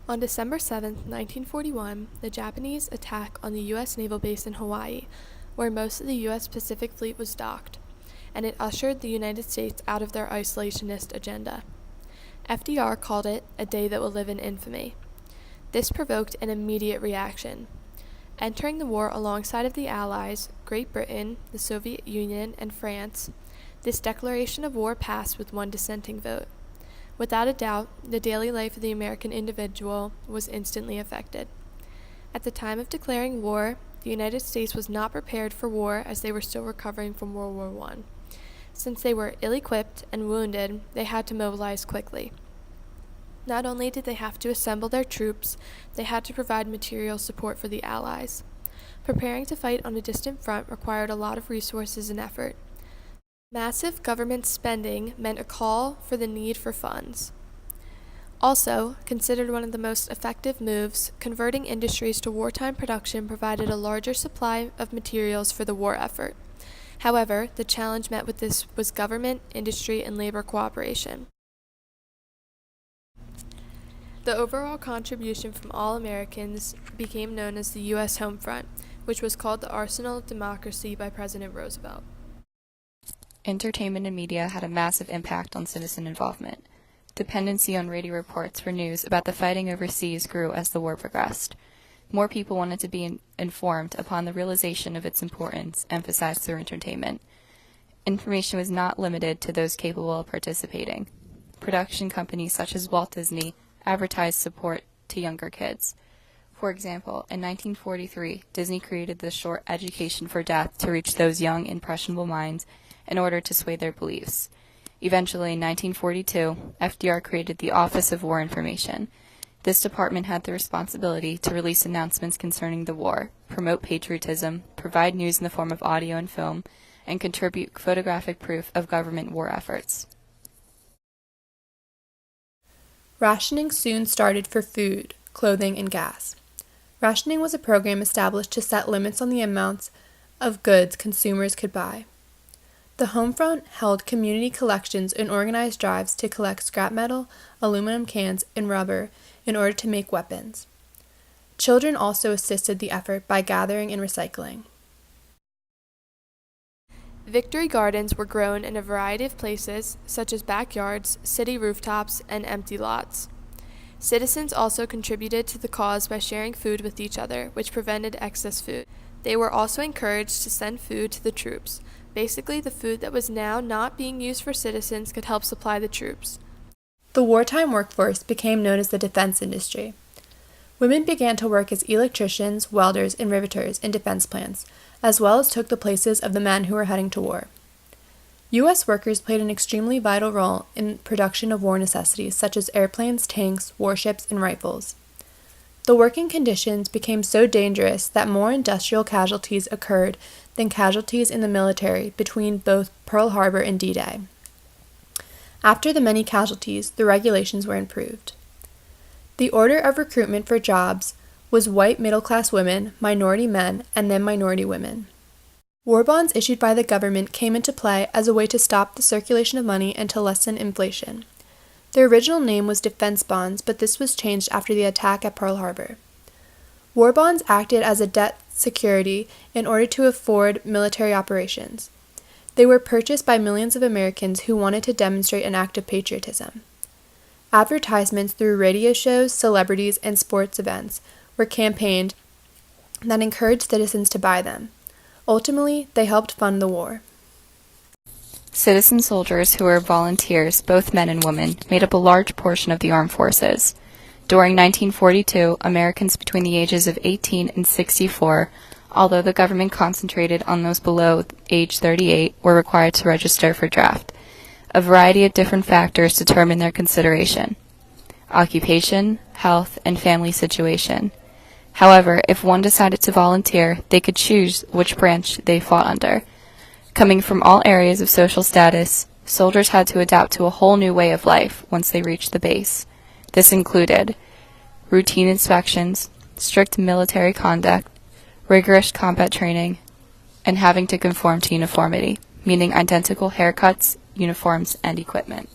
On December 7, 1941, the Japanese attack on the U.S. naval base in Hawaii, where most of the U.S. Pacific Fleet was docked, and it ushered the United States out of their isolationist agenda. FDR called it a day that will live in infamy. This provoked an immediate reaction. Entering the war alongside of the Allies, Great Britain, the Soviet Union, and France, this declaration of war passed with one dissenting vote. Without a doubt, the daily life of the American individual was instantly affected. At the time of declaring war, the United States was not prepared for war as they were still recovering from World War I. Since they were ill-equipped and wounded, they had to mobilize quickly. Not only did they have to assemble their troops, they had to provide material support for the Allies. Preparing to fight on a distant front required a lot of resources and effort. Massive government spending meant a call for the need for funds. Also, considered one of the most effective moves, converting industries to wartime production provided a larger supply of materials for the war effort. However, the challenge met with this was government, industry, and labor cooperation. The overall contribution from all Americans became known as the U.S. Home Front, which was called the Arsenal of Democracy by President Roosevelt. Entertainment and media had a massive impact on citizen involvement. Dependency on radio reports for news about the fighting overseas grew as the war progressed. More people wanted to be informed upon the realization of its importance, emphasized through entertainment. Information was not limited to those capable of participating. Production companies such as Walt Disney advertised support to younger kids. For example, in 1943, Disney created the short Education for Death to reach those young, impressionable minds in order to sway their beliefs. Eventually, in 1942, FDR created the Office of War Information. This department had the responsibility to release announcements concerning the war, promote patriotism, provide news in the form of audio and film, and contribute photographic proof of government war efforts. Rationing soon started for food, clothing, and gas. Rationing was a program established to set limits on the amounts of goods consumers could buy. The Homefront held community collections and organized drives to collect scrap metal, aluminum cans, and rubber in order to make weapons. Children also assisted the effort by gathering and recycling. Victory gardens were grown in a variety of places, such as backyards, city rooftops, and empty lots. Citizens also contributed to the cause by sharing food with each other, which prevented excess food. They were also encouraged to send food to the troops. Basically, the food that was now not being used for citizens could help supply the troops. The wartime workforce became known as the defense industry. Women began to work as electricians, welders, and riveters in defense plants, as well as took the places of the men who were heading to war. U.S. workers played an extremely vital role in production of war necessities such as airplanes, tanks, warships, and rifles. The working conditions became so dangerous that more industrial casualties occurred than casualties in the military between both Pearl Harbor and D-Day. After the many casualties, the regulations were improved. The order of recruitment for jobs was white middle-class women, minority men, and then minority women. War bonds issued by the government came into play as a way to stop the circulation of money and to lessen inflation. Their original name was defense bonds, but this was changed after the attack at Pearl Harbor. War bonds acted as a debt security in order to afford military operations. They were purchased by millions of Americans who wanted to demonstrate an act of patriotism. Advertisements through radio shows, celebrities, and sports events were campaigned that encouraged citizens to buy them. Ultimately, they helped fund the war. Citizen soldiers who were volunteers, both men and women, made up a large portion of the armed forces. During 1942, Americans between the ages of 18 and 64, although the government concentrated on those below age 38, were required to register for draft. A variety of different factors determined their consideration: occupation, health, and family situation. However, if one decided to volunteer, they could choose which branch they fought under. Coming from all areas of social status, soldiers had to adapt to a whole new way of life once they reached the base. This included routine inspections, strict military conduct, rigorous combat training, and having to conform to uniformity, meaning identical haircuts, uniforms, and equipment.